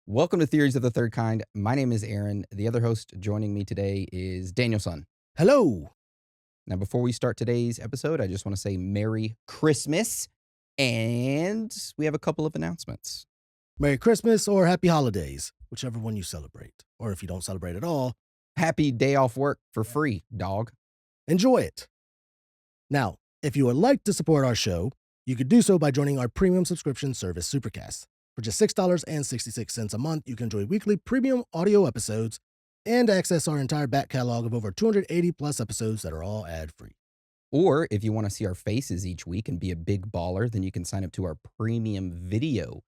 Welcome to Theories of the Third Kind. My name is Aaron. The other host joining me today is Danielson. Hello. Now, before we start today's episode, I just want to say Merry Christmas. And we have a couple of announcements. Merry Christmas or Happy Holidays, whichever one you celebrate. Or if you don't celebrate at all, Happy day off work for free, dog. enjoy it. Now, if you would like to support our show, you could do so by joining our premium subscription service, Supercast. For just $6.66 a month, you can enjoy weekly premium audio episodes and access our entire back catalog of over 280 plus episodes that are all ad-free. Or if you want to see our faces each week and be a big baller, then you can sign up to our premium video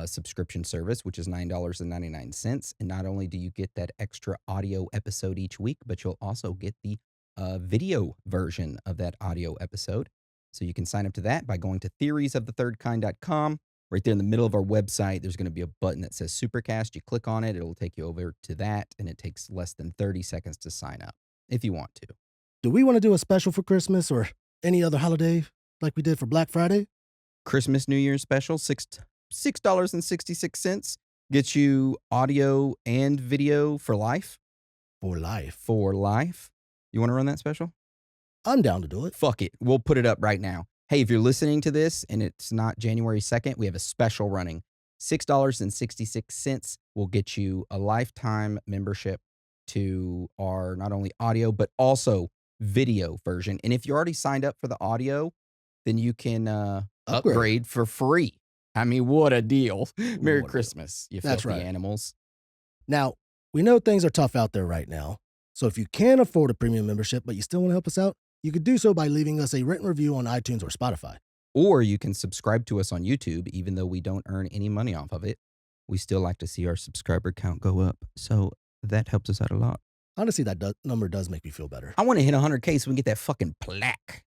subscription service, which is $9.99. And not only do you get that extra audio episode each week, but you'll also get the video version of that audio episode. So you can sign up to that by going to theoriesofthethirdkind.com. Right there in the middle of our website, there's going to be a button that says Supercast. You click on it, it'll take you over to that, and it takes less than 30 seconds to sign up if you want to. Do we want to do a special for Christmas or any other holiday like we did for Black Friday? Christmas New Year's special, $6.66 gets you audio and video for life. For life. For life. You want to run that special? I'm down to do it. Fuck it. We'll put it up right now. Hey, if you're listening to this and it's not January 2nd, we have a special running. $6.66 will get you a lifetime membership to our not only audio, but also video version. And if you already signed up for the audio, then you can upgrade for free. I mean, what a deal. Merry Christmas, you filthy animals. Now, we know things are tough out there right now. So if you can afford a premium membership, but you still want to help us out, you could do so by leaving us a written review on iTunes or Spotify. Or you can subscribe to us on YouTube, even though we don't earn any money off of it. We still like to see our subscriber count go up. So that helps us out a lot. Honestly, that number does make me feel better. I want to hit 100K so we can get that fucking plaque.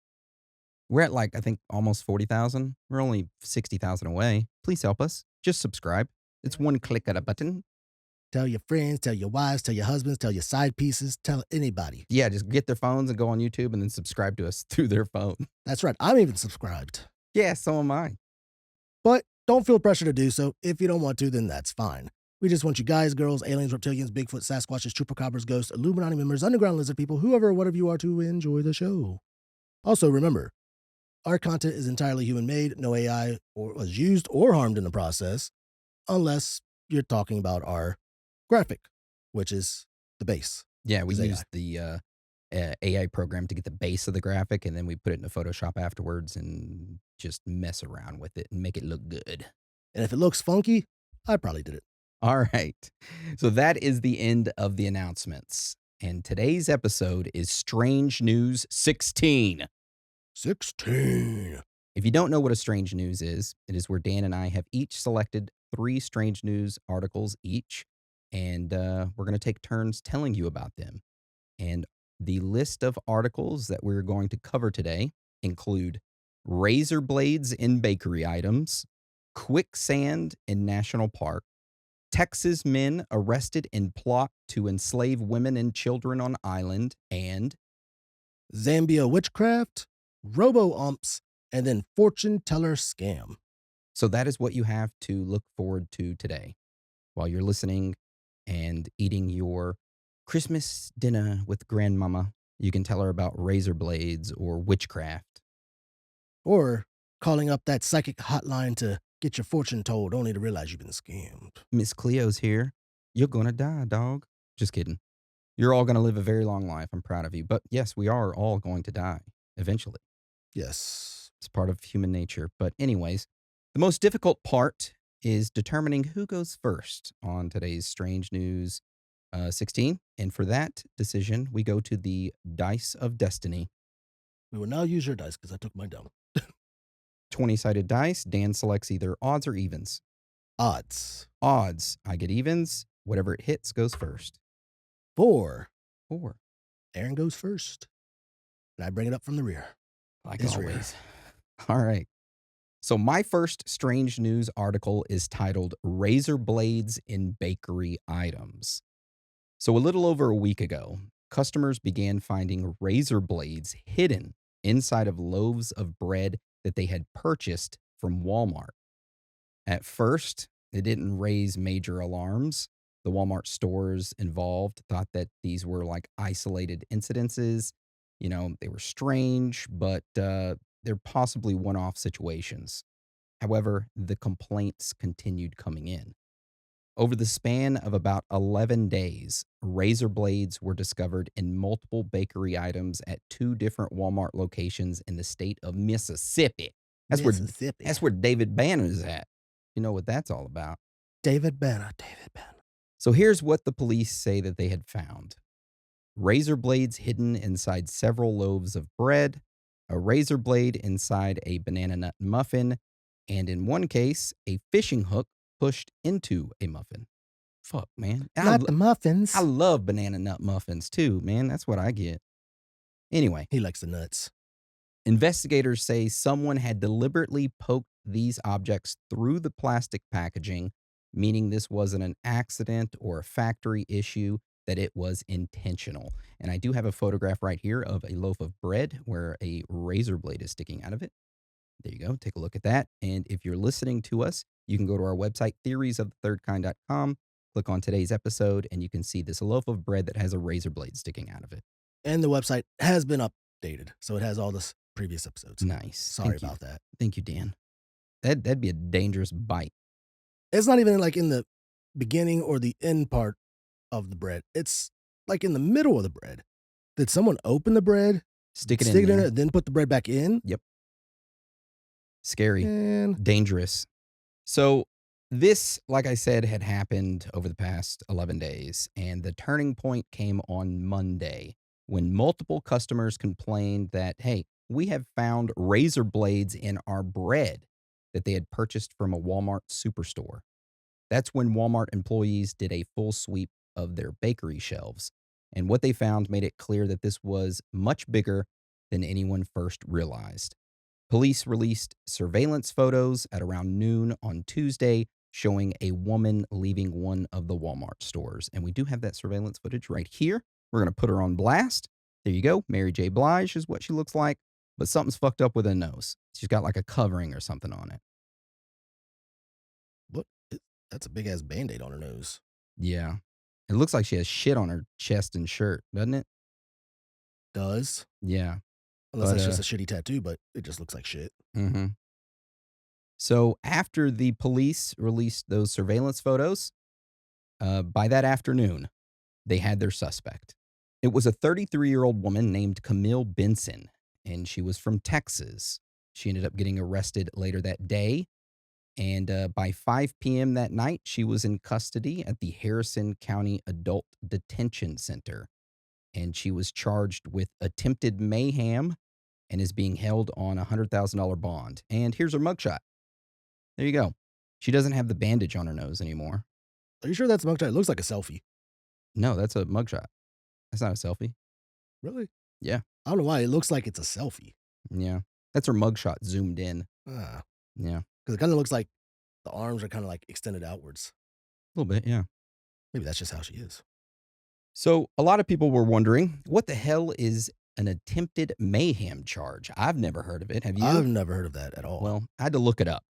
We're at I think almost 40,000. We're only 60,000 away. Please help us. Just subscribe. It's one click of a button. Tell your friends, tell your wives, tell your husbands, tell your side pieces, tell anybody. Yeah, just get their phones and go on YouTube and then subscribe to us through their phone. That's right. I'm even subscribed. Yeah, so am I. But don't feel pressure to do so. If you don't want to, then that's fine. We just want you guys, girls, aliens, reptilians, Bigfoot, Sasquatches, chupacabras, ghosts, Illuminati members, underground lizard people, whoever or whatever you are, to enjoy the show. Also, remember, our content is entirely human-made. No AI was used or harmed in the process, unless you're talking about our graphic, which is the base. Yeah, we used the AI program to get the base of the graphic, and then we put it into Photoshop afterwards and just mess around with it and make it look good. And if it looks funky, I probably did it. All right. So that is the end of the announcements. And today's episode is Strange News 16. 16. If you don't know what a strange news is, it is where Dan and I have each selected 3 strange news articles each. And we're going to take turns telling you about them. And the list of articles that we're going to cover today include razor blades in bakery items, quicksand in national park, Texas men arrested in plot to enslave women and children on island, and Zambia witchcraft, robo-umps, and then fortune teller scam. So that is what you have to look forward to today while you're listening and eating your Christmas dinner with grandmama. You can tell her about razor blades or witchcraft. Or calling up that psychic hotline to get your fortune told only to realize you've been scammed. Miss Cleo's here. You're gonna die, dog. Just kidding. You're all gonna live a very long life. I'm proud of you. But yes, we are all going to die eventually. Yes. It's part of human nature. But anyways, the most difficult part is determining who goes first on today's Strange News 16. And for that decision, we go to the Dice of Destiny. We will now use your dice because I took mine down. 20-sided dice. Dan selects either odds or evens. Odds. Odds. I get evens. Whatever it hits goes first. 4. 4. Aaron goes first. And I bring it up from the rear. Like always. All right. So my first strange news article is titled Razor Blades in Bakery Items. So a little over a week ago, customers began finding razor blades hidden inside of loaves of bread that they had purchased from Walmart. At first, It didn't raise major alarms. The Walmart stores involved thought that these were like isolated incidences. They were strange, but they're possibly one off situations. However, the complaints continued coming in. Over the span of about 11 days, razor blades were discovered in multiple bakery items at two different Walmart locations in the state of Mississippi. That's where Mississippi. that's where David Banner is at. You know what that's all about. David Banner. David Banner. So here's what the police say that they had found: razor blades hidden inside several loaves of bread, a razor blade inside a banana nut muffin, and in one case, a fishing hook pushed into a muffin. Fuck, man. Not the I muffins. love banana nut muffins too, man. That's what I get. Anyway, He likes the nuts. investigators say someone had deliberately poked these objects through the plastic packaging, meaning this wasn't an accident or a factory issue, that it was intentional. And I do have a photograph right here of a loaf of bread where a razor blade is sticking out of it. There you go. Take a look at that. And if you're listening to us, you can go to our website, theoriesofthethirdkind.com, click on today's episode, and you can see this loaf of bread that has a razor blade sticking out of it. And the website has been updated, so it has all the previous episodes. Nice. Sorry about that. Thank you, Dan. That'd be a dangerous bite. It's not even like in the beginning or the end part of the bread. It's like in the middle of the bread. Did someone open the bread, Stick it stick in it in there. it, then put the bread back in? Yep. Scary. And Dangerous. So this, like I said, had happened over the past 11 days, and the turning point came on Monday when multiple customers complained that, hey, we have found razor blades in our bread that they had purchased from a Walmart superstore. That's when Walmart employees did a full sweep of their bakery shelves, and what they found made it clear that this was much bigger than anyone first realized. Police released surveillance photos at around noon on Tuesday showing a woman leaving one of the Walmart stores. And we do have that surveillance footage right here. We're going to put her on blast. There you go. Mary J. Blige is what she looks like, but something's fucked up with her nose. She's got like a covering or something on it. what? That's a big ass Band-Aid on her nose. Yeah. It looks like she has shit on her chest and shirt, doesn't it? Does. Yeah. Unless But, that's just a shitty tattoo, but it just looks like shit. Mm-hmm. So after the police released those surveillance photos, by that afternoon, they had their suspect. It was a 33-year-old woman named Camille Benson, and she was from Texas. She ended up getting arrested later that day, and by 5 p.m. that night, she was in custody at the Harrison County Adult Detention Center, and she was charged with attempted mayhem and is being held on a $100,000 bond. And here's her mugshot. There you go. She doesn't have the bandage on her nose anymore. Are you sure that's a mugshot? It looks like a selfie. No, that's a mugshot. That's not a selfie. Really? Yeah. I don't know why. It looks like it's a selfie. Yeah. That's her mugshot zoomed in. Because Yeah. it kind of looks like the arms are kind of like extended outwards. A little bit, yeah. Maybe that's just how she is. So a lot of people were wondering, what the hell is an attempted mayhem charge? I've never heard of it. Have you? I've never heard of that at all. Well, I had to look it up.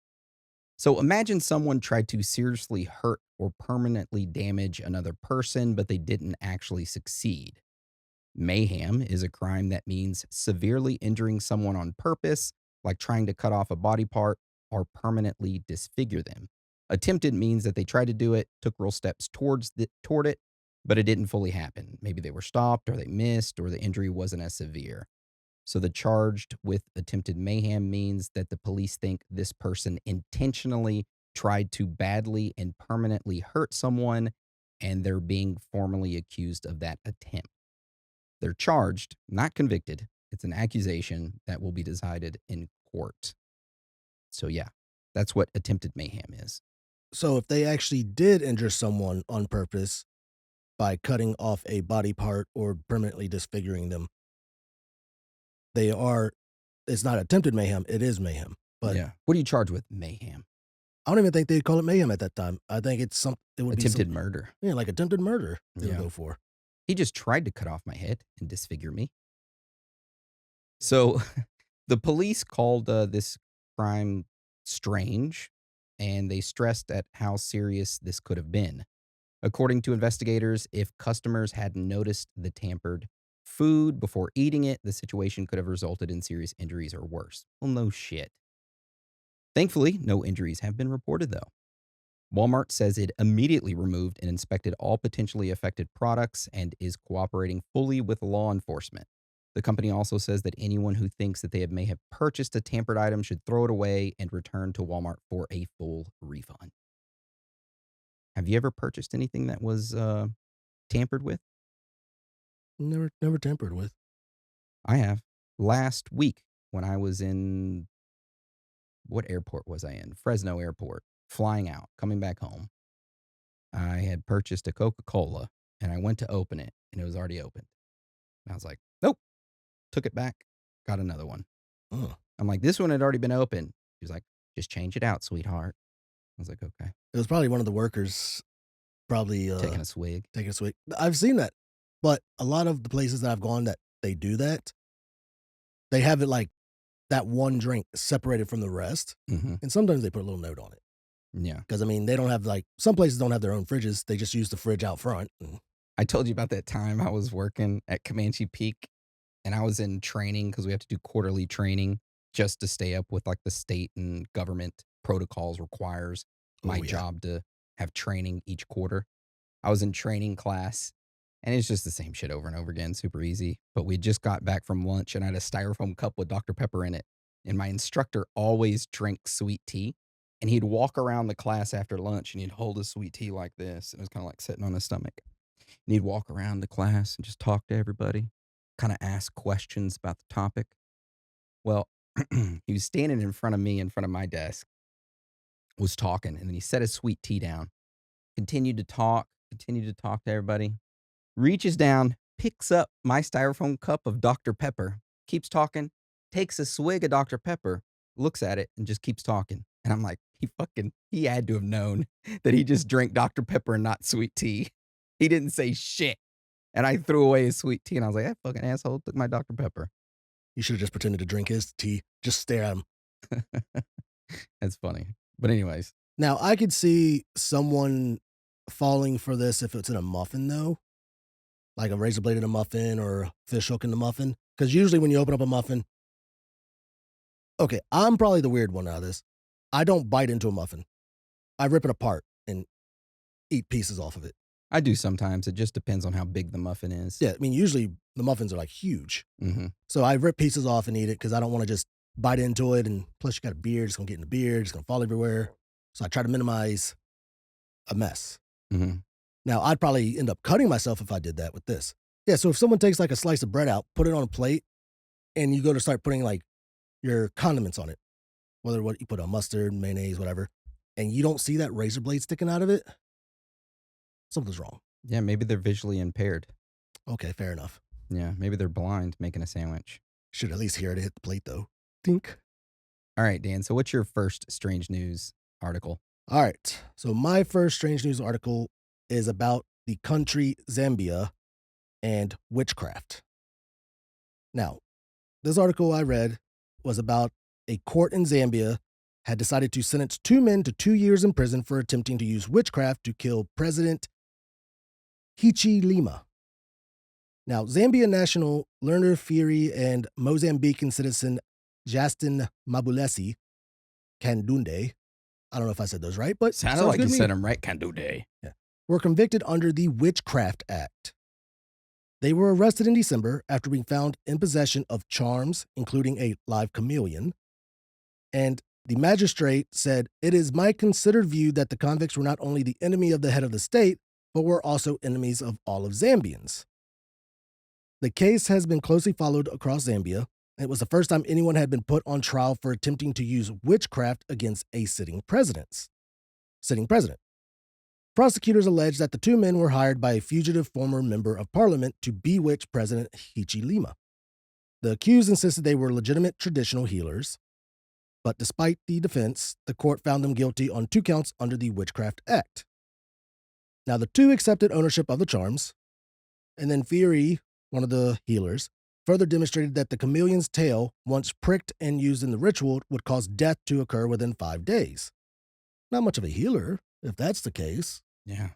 So imagine someone tried to seriously hurt or permanently damage another person, but they didn't actually succeed. Mayhem is a crime that means severely injuring someone on purpose, like trying to cut off a body part or permanently disfigure them. Attempted means that they tried to do it, took real steps toward it, but it didn't fully happen. Maybe they were stopped or they missed or the injury wasn't as severe. So the charged with attempted mayhem means that the police think this person intentionally tried to badly and permanently hurt someone, and they're being formally accused of that attempt. They're charged, not convicted. It's an accusation that will be decided in court. So yeah, that's what attempted mayhem is. So if they actually did injure someone on purpose by cutting off a body part or permanently disfiguring them, it's not attempted mayhem, it is mayhem. But yeah. What do you charge with mayhem? I don't even think they'd call it mayhem at that time. I think it would Attempted be murder. Yeah, like attempted murder they would Yeah. go for. He just tried to cut off my head and disfigure me. So the police called this crime strange and they stressed at how serious this could have been. According to investigators, if customers hadn't noticed the tampered food before eating it, the situation could have resulted in serious injuries or worse. Well, no shit. Thankfully, no injuries have been reported, though. Walmart says it immediately removed and inspected all potentially affected products and is cooperating fully with law enforcement. The company also says that anyone who thinks that may have purchased a tampered item should throw it away and return to Walmart for a full refund. Have you ever purchased anything that was tampered with? Never tampered with. I have. Last week, when I was in, what airport was I in? Fresno Airport, flying out, coming back home. I had purchased a Coca-Cola and I went to open it and it was already opened. And I was like, nope, took it back, got another one. Oh. I'm like, this one had already been opened. He was like, just change it out, sweetheart. I was like, okay. It was probably one of the workers Taking a swig. taking a swig. I've seen that. But a lot of the places that I've gone that they do that, they have it like that one drink separated from the rest. Mm-hmm. And sometimes they put a little note on it. Yeah. Because, I mean, they don't have like, some places don't have their own fridges. They just use the fridge out front. I told you about that time I was working at Comanche Peak and I was in training because we have to do quarterly training just to stay up with like the state and government protocols requires my job to have training each quarter. I was in training class and it's just the same shit over and over again, super easy. But we just got back from lunch and I had a styrofoam cup with Dr. Pepper in it. And my instructor always drank sweet tea. And he'd walk around the class after lunch and he'd hold his sweet tea like this. And it was kind of like sitting on his stomach. And he'd walk around the class and just talk to everybody, kind of ask questions about the topic. Well, he was standing in front of me, in front of my desk, was talking. And then he set his sweet tea down, continued to talk to everybody, reaches down, picks up my styrofoam cup of Dr. Pepper, keeps talking, takes a swig of Dr. Pepper, looks at it, and just keeps talking. And I'm like, he had to have known that he just drank Dr. Pepper and not sweet tea. He didn't say shit. And I threw away his sweet tea and I was like, that fucking asshole took my Dr. Pepper. You should have just pretended to drink his tea. Just stare at him. That's funny. But anyways. Now, I could see someone falling for this if it's in a muffin, though. Like a razor blade in a muffin or a fish hook in the muffin. Because usually when you open up a muffin, okay, I'm probably the weird one out of this. I don't bite into a muffin. I rip it apart and eat pieces off of it. I do sometimes. It just depends on how big the muffin is. Yeah, I mean, usually the muffins are like huge. Mm-hmm. So I rip pieces off and eat it because I don't want to just bite into it. And plus, you got a beard, it's going to get in the beard, it's going to fall everywhere. So I try to minimize a mess. Mm-hmm. Now, I'd probably end up cutting myself if I did that with this. Yeah, so if someone takes like a slice of bread out, put it on a plate, and you go to start putting like your condiments on it, whether what you put on mustard, mayonnaise, whatever, and you don't see that razor blade sticking out of it, something's wrong. Yeah, maybe they're visually impaired. Okay, fair enough. Yeah, maybe they're blind making a sandwich. Should at least hear it hit the plate, though. Tink. All right, Dan, so what's your first strange news article? All right, so my first strange news article is about the country Zambia and witchcraft. Now, this article I read was about a court in Zambia had decided to sentence 2 men to 2 years in prison for attempting to use witchcraft to kill President Hichilema. Now, Zambia national Learner Fury and Mozambican citizen Justin Mabulesi Kandunde, I don't know if I said those right, but sounded like you said them right, Kandunde. Yeah, were convicted under the Witchcraft Act. They were arrested in December after being found in possession of charms, including a live chameleon. And the magistrate said, "It is my considered view that the convicts were not only the enemy of the head of the state, but were also enemies of all of Zambians." The case has been closely followed across Zambia. It was the first time anyone had been put on trial for attempting to use witchcraft against a sitting president. Prosecutors allege that the 2 men were hired by a fugitive former member of parliament to bewitch President Hichilema. The accused insisted they were legitimate traditional healers, but despite the defense, the court found them guilty on 2 counts under the Witchcraft Act. Now, the 2 accepted ownership of the charms, and then Fury, one of the healers, further demonstrated that the chameleon's tail, once pricked and used in the ritual, would cause death to occur within 5 days. not much of a healer, if that's the case. Yeah.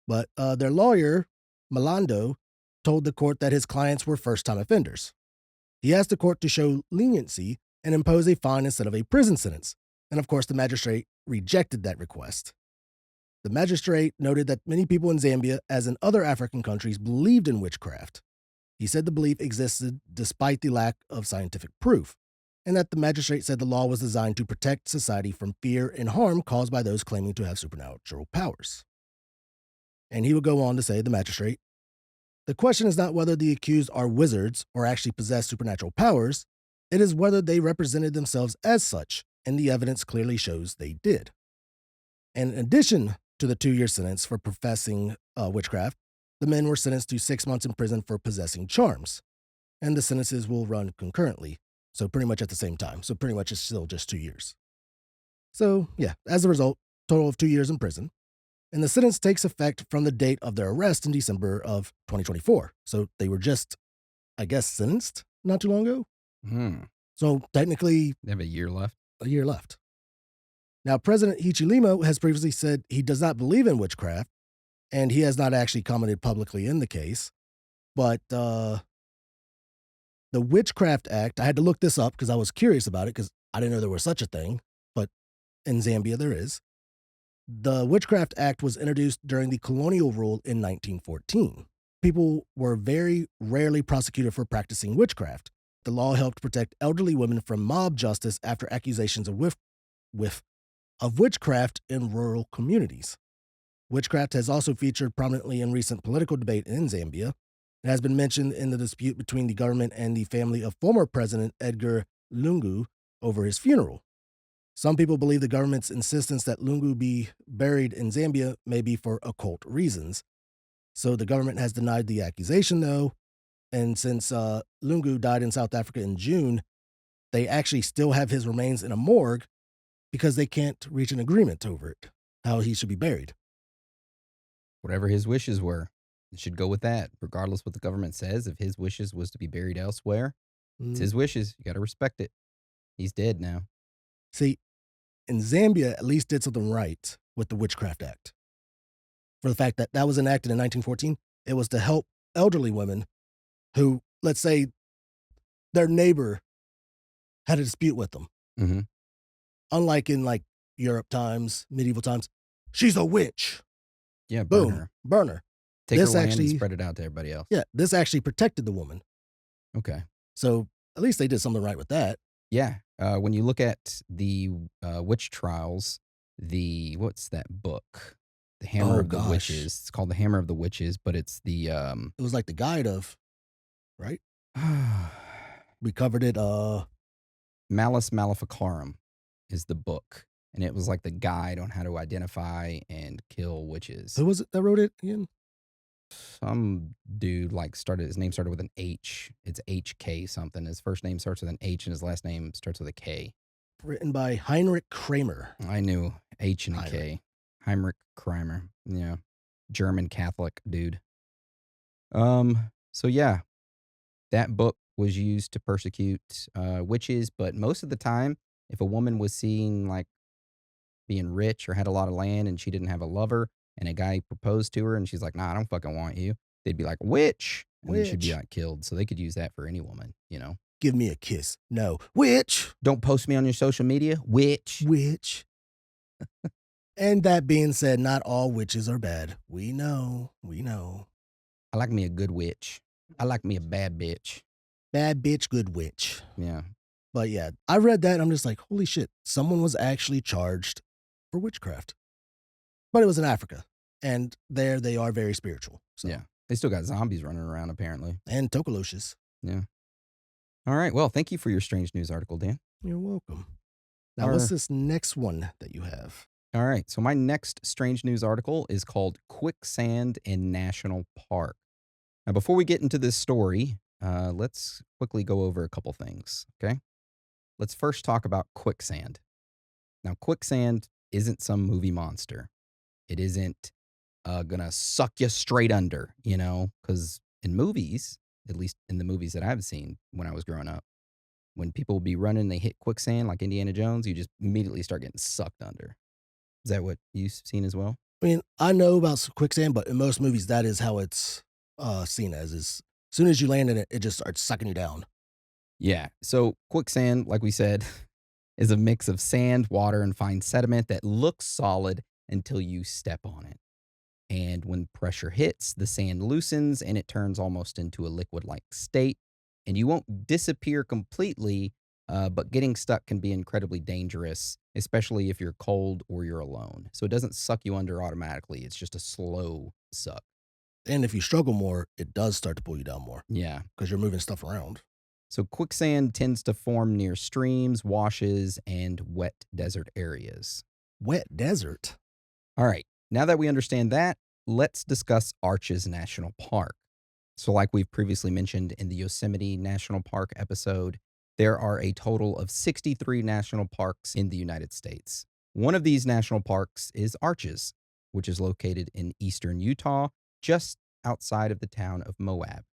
But their lawyer, Milando, told the court that his clients were first time offenders. He asked the court to show leniency and impose a fine instead of a prison sentence. And of course, the magistrate rejected that request. The magistrate noted that many people in Zambia, as in other African countries, believed in witchcraft. He said the belief existed despite the lack of scientific proof, and that the magistrate said the law was designed to protect society from fear and harm caused by those claiming to have supernatural powers. And he would go on to say, the magistrate, the question is not whether the accused are wizards or actually possess supernatural powers, it is whether they represented themselves as such, and the evidence clearly shows they did. And in addition to the 2-year sentence for professing witchcraft, the men were sentenced to 6 months in prison for possessing charms. And the sentences will run concurrently, so pretty much at the same time. So pretty much it's still just 2 years. So yeah, as a result, total of 2 years in prison. And the sentence takes effect from the date of their arrest in December of 2024. So they were just, I guess, sentenced not too long ago. Hmm. So technically, They have a year left. a year left. Now, President Hichilema has previously said he does not believe in witchcraft, and he has not actually commented publicly in the case. But the Witchcraft Act, I had to look this up because I was curious about it because I didn't know there was such a thing, but in Zambia there is. The Witchcraft Act was introduced during the colonial rule in 1914. People were very rarely prosecuted for practicing witchcraft. The law helped protect elderly women from mob justice after accusations of witchcraft in rural communities. Witchcraft has also featured prominently in recent political debate in Zambia. It has been mentioned in the dispute between the government and the family of former President Edgar Lungu over his funeral. Some people believe the government's insistence that Lungu be buried in Zambia may be for occult reasons. So the government has denied the accusation, though. And since Lungu died in South Africa in June, they actually still have his remains in a morgue because they can't reach an agreement over it, how he should be buried. Whatever his wishes were, it should go with that, regardless what the government says. If his wishes was to be buried elsewhere, it's his wishes. You got to respect it. He's dead now. See, in Zambia, at least did something right with the Witchcraft Act. For the fact that that was enacted in 1914, it was to help elderly women who, let's say, their neighbor had a dispute with them. Mm-hmm. Unlike in like Europe times, medieval times, she's a witch. Yeah, burn Boom, her. burn her. Take This her land actually- and spread it out to everybody else. Yeah, this actually protected the woman. Okay. So at least they did something right with that. Yeah. When you look at the witch trials, what's that book? The Hammer Oh, of the gosh. Witches. It's called the Hammer of the Witches, but it's the It was like the guide of, right? We covered it. Malus Maleficarum is the book, and it was like the guide on how to identify and kill witches. Who was it that wrote it again? Some dude his name started with an H. It's HK something. His first name starts with an H and his last name starts with a K. Written by Heinrich Kramer. I knew H and a K. Heinrich Kramer. Yeah. German Catholic dude. So yeah, that book was used to persecute witches, but most of the time, if a woman was seen like being rich or had a lot of land and she didn't have a lover and a guy proposed to her and she's like, nah, I don't fucking want you, they'd be like, witch. And then she'd be Witch. like killed. So they could use that for any woman, you know. Give me a kiss. No. Witch. Don't post me on your social media, witch. Witch. And that being said, not all witches are bad. We know. We know. I like me a good witch. I like me a bad bitch. Bad bitch, good witch. Yeah. But yeah, I read that and I'm just like, holy shit, someone was actually charged for witchcraft. But it was in Africa. And there they are very spiritual. So. Yeah. They still got zombies running around, apparently. And tokoloshes. Yeah. All right. Well, thank you for your strange news article, Dan. You're welcome. Now, what's this next one that you have? All right. So my next strange news article is called Quicksand in National Park. Now, before we get into this story, let's quickly go over a couple things, okay? Let's first talk about quicksand. Now, quicksand isn't some movie monster. It isn't going to suck you straight under, you know, because in movies, at least in the movies that I've seen when I was growing up, when people would be running, they hit quicksand like Indiana Jones, you just immediately start getting sucked under. Is that what you've seen as well? I mean, I know about quicksand, but in most movies, that is how it's seen as. Is soon as you land in it, it just starts sucking you down. Yeah. So quicksand, like we said, is a mix of sand, water, and fine sediment that looks solid until you step on it. And when pressure hits, the sand loosens and it turns almost into a liquid like state. And you won't disappear completely, but getting stuck can be incredibly dangerous, especially if you're cold or you're alone. So it doesn't suck you under automatically, it's just a slow suck. And if you struggle more, it does start to pull you down more Yeah. because you're moving stuff around. So quicksand tends to form near streams, washes, and wet desert areas. Wet desert. All right. Now that we understand that, let's discuss Arches National Park. So, like we've previously mentioned in the Yosemite National Park episode, there are a total of 63 national parks in the United States. One of these national parks is Arches, which is located in eastern Utah, just outside of the town of Moab.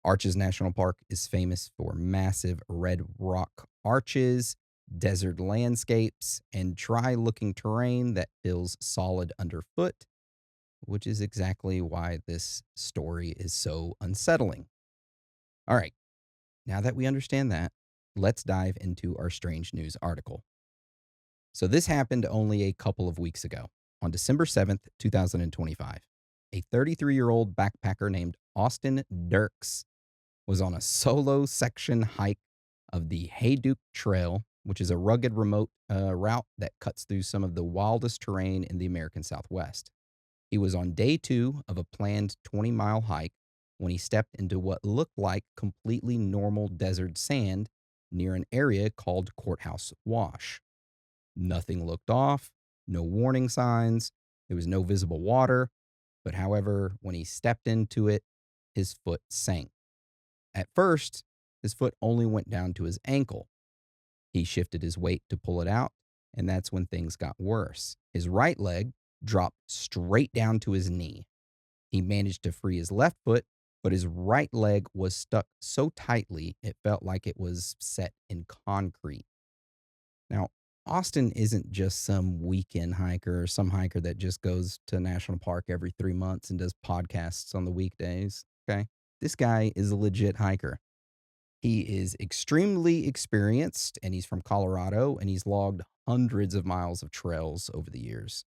Arches National Park is famous for massive red rock arches, desert landscapes, and dry looking terrain that feels solid underfoot, which is exactly why this story is so unsettling. All right, now that we understand that, let's dive into our strange news article. So, this happened only a couple of weeks ago, on December 7th, 2025. A 33-year-old backpacker named Austin Dirks was on a solo section hike of the Hayduke Trail, which is a rugged, remote route that cuts through some of the wildest terrain in the American Southwest. He was on day 2 of a planned 20-mile hike when he stepped into what looked like completely normal desert sand near an area called Courthouse Wash. Nothing looked off, no warning signs, there was no visible water, but however, when he stepped into it, his foot sank. At first, his foot only went down to his ankle. He shifted his weight to pull it out, and that's when things got worse. His right leg dropped straight down to his knee. He managed to free his left foot, but his right leg was stuck so tightly it felt like it was set in concrete. Now, Austin isn't just some weekend hiker or some hiker that just goes to a national park every 3 months and does podcasts on the weekdays. Okay. This guy is a legit hiker. He is extremely experienced and he's from Colorado and he's logged hundreds of miles of trails over the years.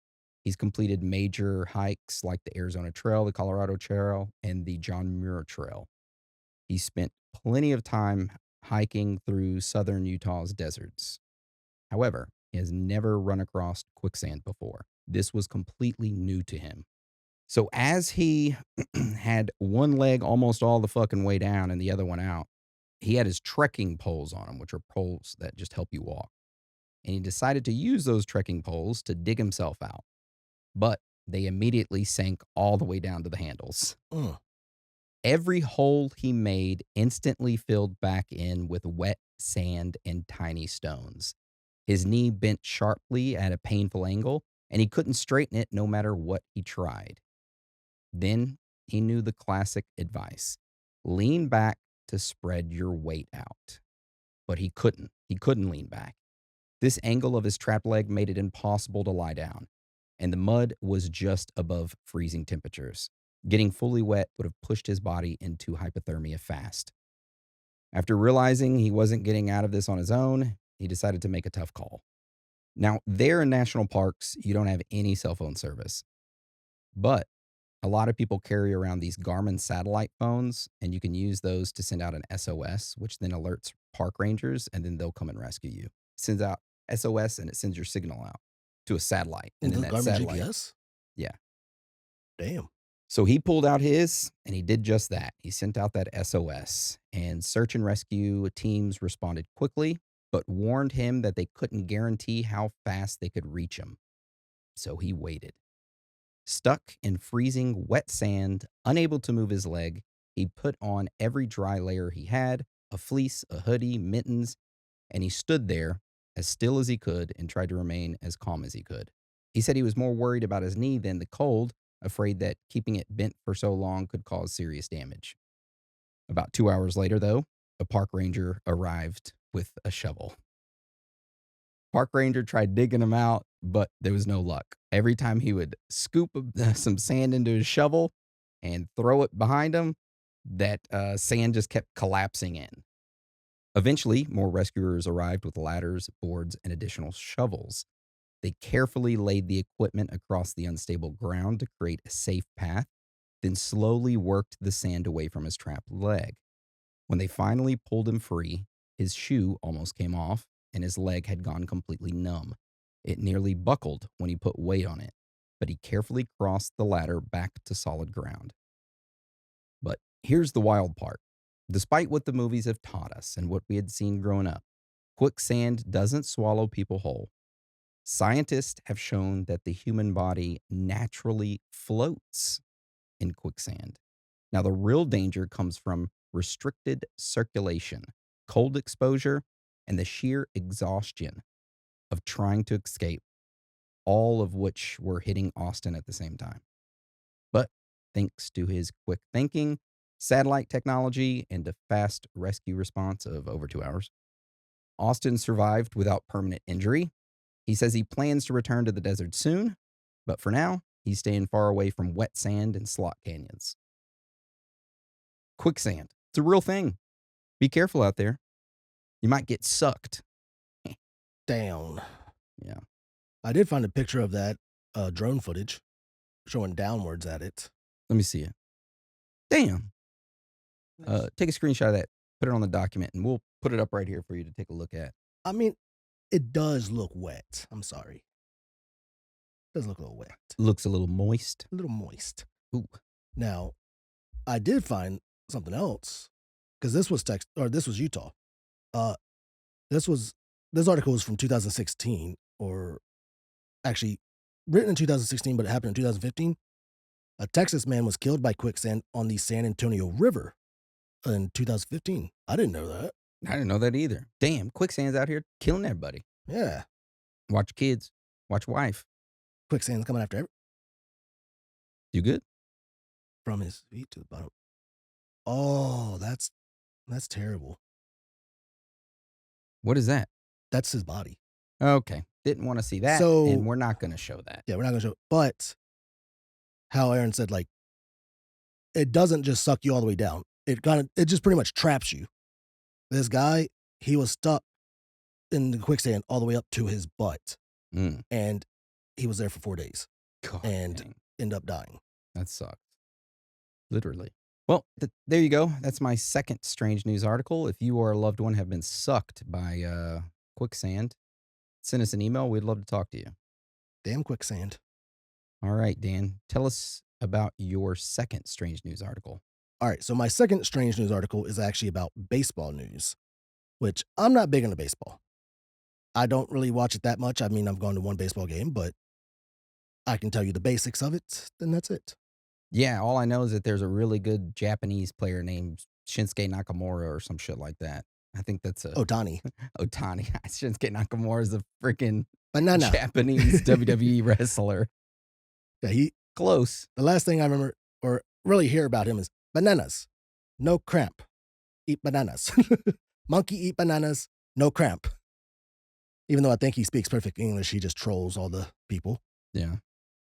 He's completed major hikes like the Arizona Trail, the Colorado Trail, and the John Muir Trail. He spent plenty of time hiking through southern Utah's deserts. However, he has never run across quicksand before. This was completely new to him. So as he had one leg almost all the fucking way down and the other one out, he had his trekking poles on him, which are poles that just help you walk. And he decided to use those trekking poles to dig himself out. But they immediately sank all the way down to the handles. Mm. Every hole he made instantly filled back in with wet sand and tiny stones. His knee bent sharply at a painful angle, and he couldn't straighten it no matter what he tried. Then he knew the classic advice: lean back to spread your weight out. But he couldn't. He couldn't lean back. This angle of his trapped leg made it impossible to lie down, and the mud was just above freezing temperatures. Getting fully wet would have pushed his body into hypothermia fast. After realizing he wasn't getting out of this on his own, he decided to make a tough call. Now, there in national parks, you don't have any cell phone service, but a lot of people carry around these Garmin satellite phones, and you can use those to send out an SOS, which then alerts park rangers, and then they'll come and rescue you. It sends out SOS, and it sends your signal out to a satellite, and then The that Garmin satellite, GPS? yeah. Damn. So he pulled out his, and he did just that. He sent out that SOS, and search and rescue teams responded quickly, but warned him that they couldn't guarantee how fast they could reach him. So he waited. Stuck in freezing wet sand, unable to move his leg, he put on every dry layer he had, a fleece, a hoodie, mittens, and he stood there as still as he could and tried to remain as calm as he could. He said he was more worried about his knee than the cold, afraid that keeping it bent for so long could cause serious damage. About 2 hours later, though, a park ranger arrived with a shovel. Park ranger tried digging him out, but there was no luck. Every time he would scoop some sand into his shovel and throw it behind him, that sand just kept collapsing in. Eventually, more rescuers arrived with ladders, boards, and additional shovels. They carefully laid the equipment across the unstable ground to create a safe path, then slowly worked the sand away from his trapped leg. When they finally pulled him free, his shoe almost came off, and his leg had gone completely numb. It nearly buckled when he put weight on it, but he carefully crossed the ladder back to solid ground. But here's the wild part. Despite what the movies have taught us and what we had seen growing up, quicksand doesn't swallow people whole. Scientists have shown that the human body naturally floats in quicksand. Now, the real danger comes from restricted circulation, cold exposure, and the sheer exhaustion of trying to escape, all of which were hitting Austin at the same time. But thanks to his quick thinking, satellite technology, and a fast rescue response of over 2 hours, Austin survived without permanent injury. He says he plans to return to the desert soon, but for now, he's staying far away from wet sand and slot canyons. Quicksand. It's a real thing. Be careful out there. You might get sucked. Down. Yeah. I did find a picture of that drone footage showing downwards at it. Let me see it. Damn. Take a screenshot of that. Put it on the document, and we'll put it up right here for you to take a look at. I mean, it does look wet. I'm sorry. It does look a little wet. Looks a little moist. A little moist. Ooh. Now, I did find something else because this was Utah. This article was from 2016, or actually written in 2016, but it happened in 2015. A Texas man was killed by quicksand on the San Antonio River in 2015. I didn't know that. I didn't know that either. Damn, quicksand's out here killing everybody. Yeah. Watch kids. Watch wife. Quicksand's coming after You good? from his feet to the bottom. Oh, that's terrible. What is that? That's his body. Okay. Didn't want to see that, So- and we're not going to show that. Yeah, we're not gonna show it. But how Aaron said, like, it doesn't just suck you all the way down. It just pretty much traps you. This guy, he was stuck in the quicksand all the way up to his butt. Mm. And he was there for 4 days God, and dang. ended up dying. That sucks. Literally. Well, there you go. That's my second strange news article. If you or a loved one have been sucked by quicksand, send us an email. We'd love to talk to you. Damn quicksand. All right, Dan, tell us about your second strange news article. All right, so my second strange news article is actually about baseball news, which I'm not big into baseball. I don't really watch it that much. I mean, I've gone to one baseball game, but I can tell you the basics of it, then that's it. Yeah, all I know is that there's a really good Japanese player named Shinsuke Nakamura or some shit like that. I think that's Otani. Otani. Shinsuke Nakamura is a freaking Banana. Japanese WWE wrestler. Yeah, Close. the last thing I remember or really hear about him is bananas. No cramp. Eat bananas. Monkey eat bananas. No cramp. Even though I think he speaks perfect English, he just trolls all the people. Yeah.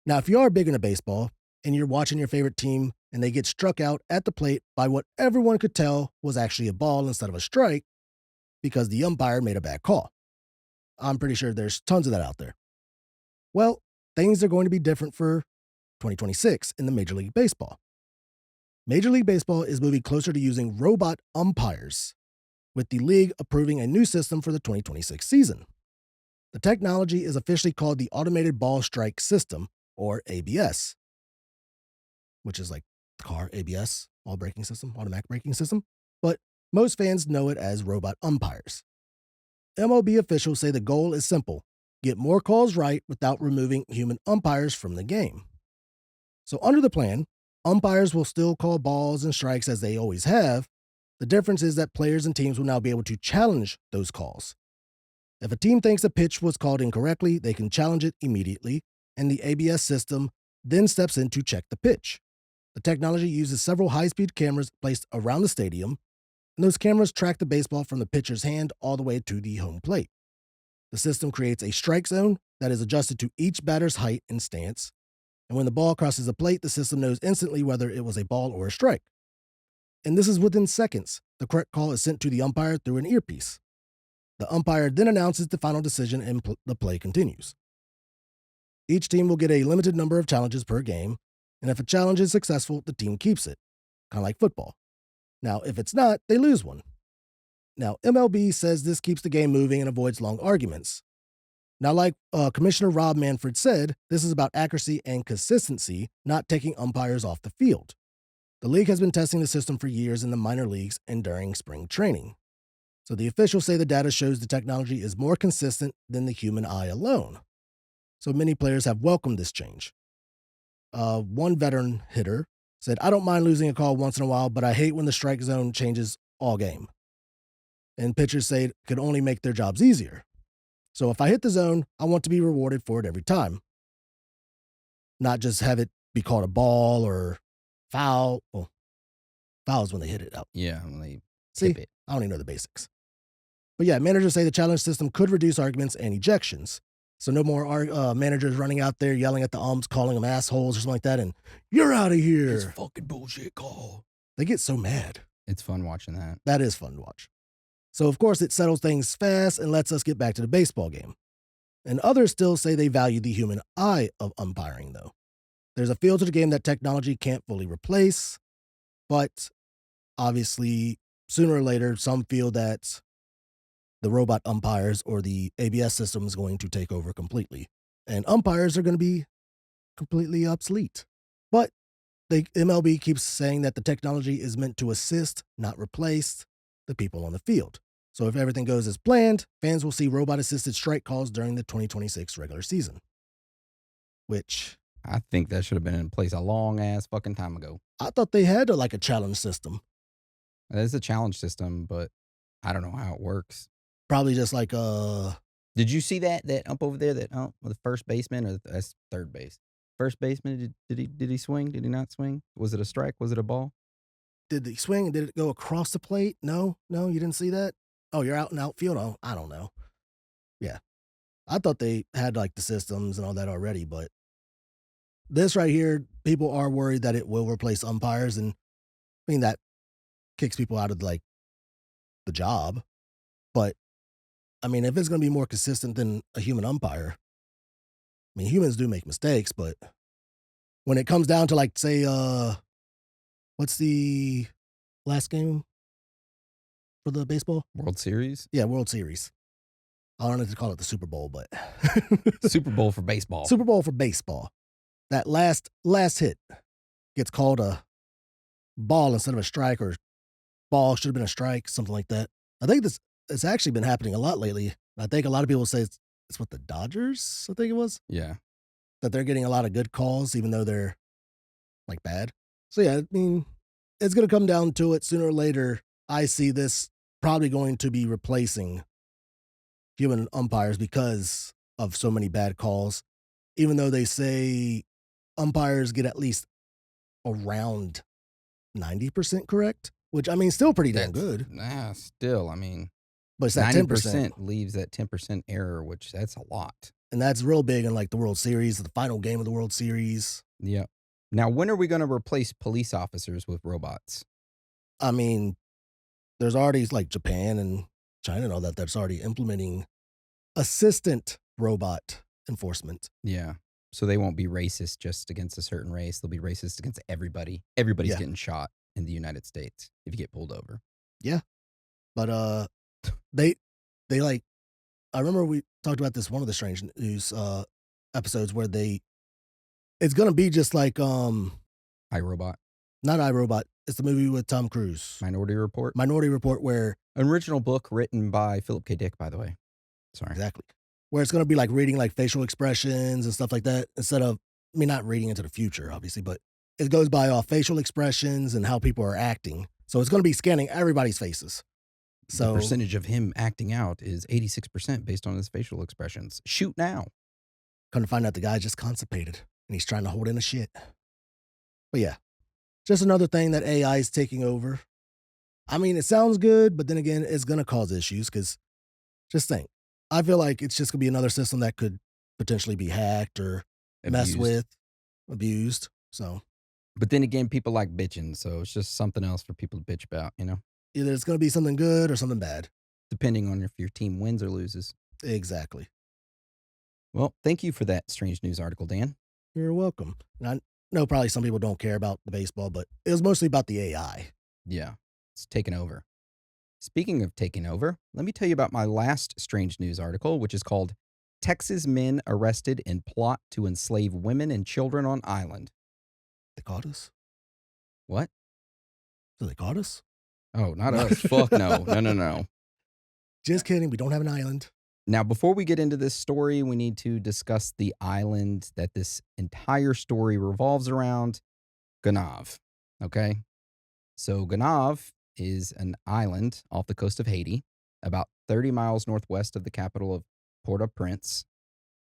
Now, if you are big into baseball and you're watching your favorite team and they get struck out at the plate by what everyone could tell was actually a ball instead of a strike because the umpire made a bad call. I'm pretty sure there's tons of that out there. Well, things are going to be different for 2026 in the Major League Baseball. Major League Baseball is moving closer to using robot umpires, with the league approving a new system for the 2026 season. The technology is officially called the Automated Ball Strike System, or ABS, which is like car ABS, all braking system, automatic braking system, but most fans know it as robot umpires. MLB officials say the goal is simple: get more calls right without removing human umpires from the game. So under the plan, umpires will still call balls and strikes as they always have. The difference is that players and teams will now be able to challenge those calls. If a team thinks a pitch was called incorrectly, they can challenge it immediately, and the ABS system then steps in to check the pitch. The technology uses several high-speed cameras placed around the stadium, and those cameras track the baseball from the pitcher's hand all the way to the home plate. The system creates a strike zone that is adjusted to each batter's height and stance. And when the ball crosses the plate, the system knows instantly whether it was a ball or a strike. And this is within seconds. The correct call is sent to the umpire through an earpiece. The umpire then announces the final decision and the play continues. Each team will get a limited number of challenges per game, and if a challenge is successful, the team keeps it, kind of like football. Now, if it's not, they lose one. Now, MLB says this keeps the game moving and avoids long arguments. Now, like Commissioner Rob Manfred said, this is about accuracy and consistency, not taking umpires off the field. The league has been testing the system for years in the minor leagues and during spring training. So the officials say the data shows the technology is more consistent than the human eye alone. So many players have welcomed this change. One veteran hitter said, "I don't mind losing a call once in a while, but I hate when the strike zone changes all game." And pitchers say it could only make their jobs easier. So if I hit the zone, I want to be rewarded for it every time. Not just have it be called a ball or foul. Well, foul is when they hit it out. Yeah, when they See, tip it. I don't even know the basics. But yeah, managers say the challenge system could reduce arguments and ejections. So no more managers running out there yelling at the umps, calling them assholes or something like that, and "You're out of here." It's a fucking bullshit call. They get so mad. It's fun watching that. That is fun to watch. So of course it settles things fast and lets us get back to the baseball game. And others still say they value the human eye of umpiring, though. There's a feel to the game that technology can't fully replace, but obviously, sooner or later, some feel that the robot umpires or the ABS system is going to take over completely. And umpires are going to be completely obsolete. But the MLB keeps saying that the technology is meant to assist, not replace, the people on the field. So if everything goes as planned, fans will see robot-assisted strike calls during the 2026 regular season. Which I think that should have been in place a long ass fucking time ago. I thought they had like a challenge system. There's a challenge system, but I don't know how it works. Probably just like Did you see that ump over there? That ump, the first baseman, or that's third base? First baseman, did he swing? Did he not swing? Was it a strike? Was it a ball? did he swing? Did it go across the plate? No, you didn't see that. Oh, you're out in outfield. Oh, I don't know. Yeah, I thought they had like the systems and all that already, but this right here, people are worried that it will replace umpires, and I mean that kicks people out of like the job. But I mean, if it's going to be more consistent than a human umpire, I mean, humans do make mistakes, but when it comes down to like, say, what's the last game for the baseball? World Series? Yeah, World Series. I don't know if to call it the Super Bowl, but Super Bowl for baseball. Super Bowl for baseball. That last hit gets called a ball instead of a strike, or ball should have been a strike, something like that. I think it's actually been happening a lot lately. I think a lot of people say it's with the Dodgers, I think it was, Yeah. that they're getting a lot of good calls, even though they're like bad. So yeah, I mean, it's going to come down to it sooner or later. I see this probably going to be replacing human umpires because of so many bad calls, even though they say umpires get at least around 90% correct, which I mean, still pretty damn good. Nah, still, I mean, But it's that 10%. leaves that 10% error, which that's a lot. And that's real big in like the World Series, the final game of the World Series. Yeah. Now, when are we going to replace police officers with robots? I mean, there's already like Japan and China and all that that's already implementing assistant robot enforcement. Yeah. So they won't be racist just against a certain race. They'll be racist against everybody. Everybody's Yeah. getting shot in the United States if you get pulled over. Yeah. But they like, I remember we talked about this one of the Strange News episodes where it's gonna be just like iRobot. not iRobot. It's the movie with Tom Cruise. Minority Report. Minority Report, where An original book written by Philip K. Dick, by the way. Sorry. exactly. Where it's gonna be like reading like facial expressions and stuff like that, instead of, I mean, not reading into the future, obviously, but it goes by off facial expressions and how people are acting. So it's gonna be scanning everybody's faces. So the percentage of him acting out is 86% based on his facial expressions. Shoot now. come to find out the guy's just constipated and he's trying to hold in a shit. But yeah, just another thing that AI is taking over. I mean, it sounds good, but then again, it's going to cause issues because just think, I feel like it's just going to be another system that could potentially be hacked or messed Abused. with, abused. So But then again, people like bitching, so it's just something else for people to bitch about, either it's going to be something good or something bad. depending on if your team wins or loses. Exactly. Well, thank you for that strange news article, Dan. You're welcome. And I know probably some people don't care about the baseball, but it was mostly about the AI. Yeah, it's taken over. Speaking of taking over, let me tell you about my last strange news article, which is called Texas Men Arrested in Plot to Enslave Women and Children on Island. They caught us? What? So they caught us? Oh, not No. us. Fuck no. No, no, no. Just kidding. We don't have an island. Now, before we get into this story, we need to discuss the island that this entire story revolves around, Ganav. Okay? So, Ganav is an island off the coast of Haiti, about 30 miles northwest of the capital of Port-au-Prince.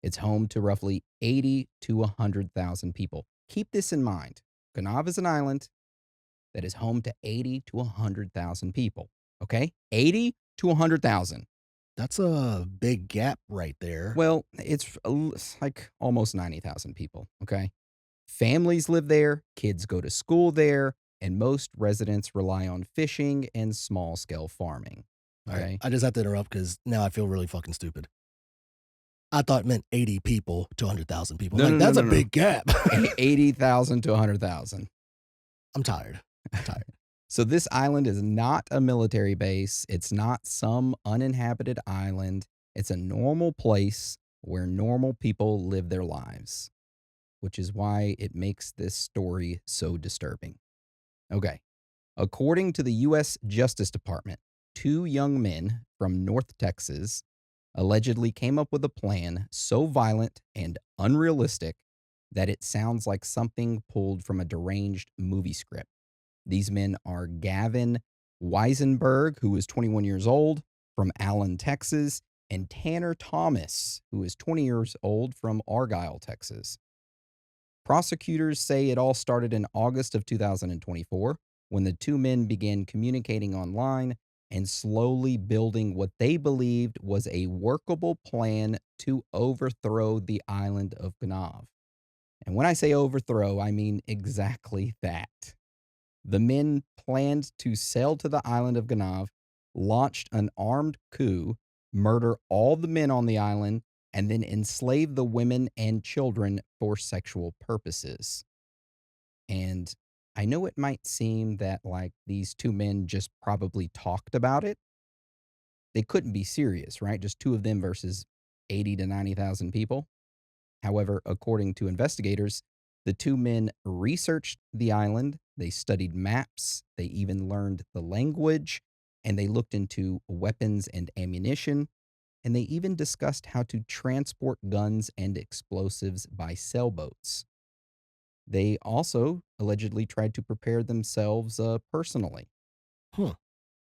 It's home to roughly 80 to 100,000 people. Keep this in mind. Ganav is an island that is home to 80 to 100,000 people. Okay? 80 to 100,000. That's a big gap right there. Well, it's like almost 90,000 people. Okay? Families live there, kids go to school there, and most residents rely on fishing and small scale farming. All right. Okay? I just have to interrupt because now I feel really fucking stupid. I thought it meant 80 people to 100,000 people. No, Like, no, no, that's a no, no. big gap. 80,000 to 100,000. I'm tired. I'm tired. So this island is not a military base. It's not some uninhabited island. It's a normal place where normal people live their lives, which is why it makes this story so disturbing. Okay. According to the U.S. Justice Department, two young men from North Texas allegedly came up with a plan so violent and unrealistic that it sounds like something pulled from a deranged movie script. These men are Gavin Weisenberg, who is 21 years old, from Allen, Texas, and Tanner Thomas, who is 20 years old, from Argyle, Texas. Prosecutors say it all started in August of 2024 when the two men began communicating online and slowly building what they believed was a workable plan to overthrow the island of Gnav. And when I say overthrow, I mean exactly that. The men planned to sail to the island of Ganav, launched an armed coup, murder all the men on the island, and then enslave the women and children for sexual purposes. And I know it might seem that like these two men just probably talked about it. They couldn't be serious, right? Just two of them versus 80 to 90,000 people. However, according to investigators, the two men researched the island, they studied maps, they even learned the language, and they looked into weapons and ammunition, and they even discussed how to transport guns and explosives by sailboats. They also allegedly tried to prepare themselves personally. Huh.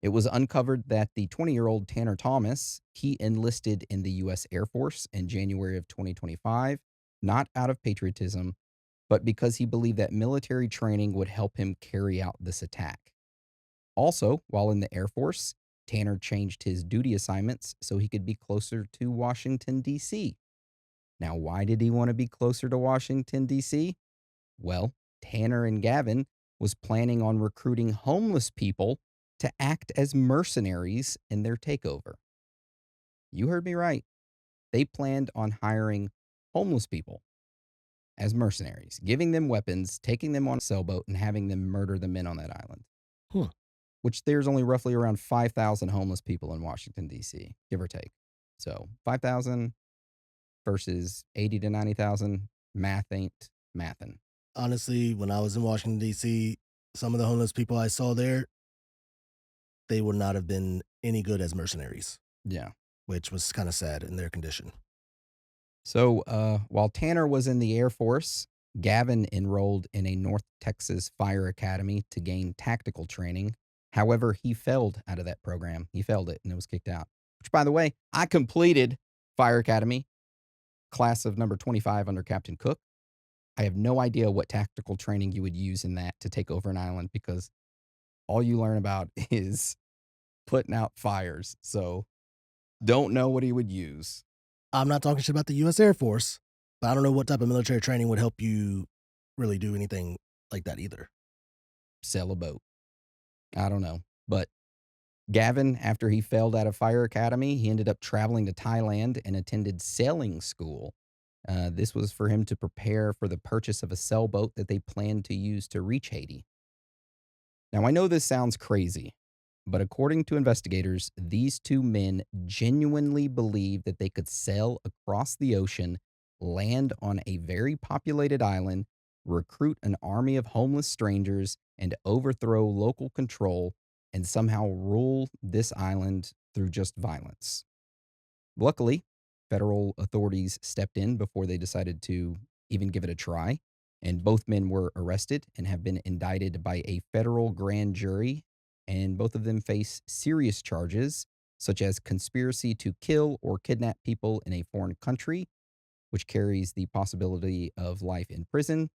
It was uncovered that the 20-year-old Tanner Thomas, he enlisted in the U.S. Air Force in January of 2025, not out of patriotism, but because he believed that military training would help him carry out this attack. Also, while in the Air Force, Tanner changed his duty assignments so he could be closer to Washington, D.C. Now, why did he want to be closer to Washington, D.C.? Well, Tanner and Gavin was planning on recruiting homeless people to act as mercenaries in their takeover. You heard me right. They planned on hiring homeless people as mercenaries, giving them weapons, taking them on a sailboat, and having them murder the men on that island. Huh. Which there's only roughly around 5,000 homeless people in Washington, D.C., give or take. So 5,000 versus 80 to 90,000, math ain't mathin'. Honestly, when I was in Washington, D.C., some of the homeless people I saw there, they would not have been any good as mercenaries, Yeah. which was kind of sad in their condition. So while Tanner was in the Air Force, Gavin enrolled in a North Texas Fire Academy to gain tactical training. However, he failed out of that program. He failed it and it was kicked out. Which, by the way, I completed Fire Academy, class of number 25 under Captain Cook. I have no idea what tactical training you would use in that to take over an island because all you learn about is putting out fires. So don't know what he would use. I'm not talking shit about the US Air Force, but I don't know what type of military training would help you really do anything like that either. Sail a boat. I don't know. But Gavin, after he failed out of fire academy, he ended up traveling to Thailand and attended sailing school. This was for him to prepare for the purchase of a sailboat that they planned to use to reach Haiti. Now, I know this sounds crazy, but according to investigators, these two men genuinely believed that they could sail across the ocean, land on a very populated island, recruit an army of homeless strangers, and overthrow local control and somehow rule this island through just violence. Luckily, federal authorities stepped in before they decided to even give it a try, and both men were arrested and have been indicted by a federal grand jury, and both of them face serious charges such as conspiracy to kill or kidnap people in a foreign country, which carries the possibility of life in prison.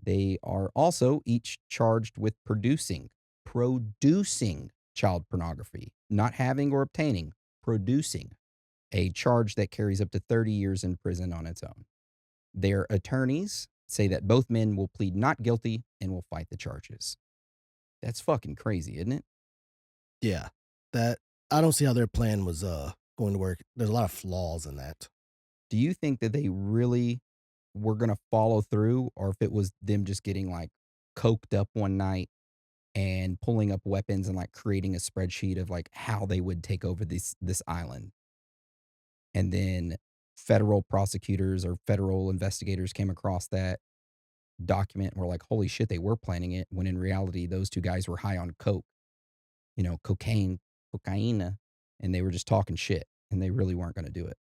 They are also each charged with producing child pornography, not having or obtaining, producing, a charge that carries up to 30 years in prison on its own. Their attorneys say that both men will plead not guilty and will fight the charges. That's fucking crazy, isn't it? Yeah. That I don't see how their plan was going to work. There's a lot of flaws in that. Do you think that they really were going to follow through, or if it was them just getting like coked up one night and pulling up weapons and like creating a spreadsheet of like how they would take over this island? And then federal prosecutors or federal investigators came across that document and were like, holy shit, they were planning it. When in reality, those two guys were high on coke, cocaine, and they were just talking shit and they really weren't going to do it.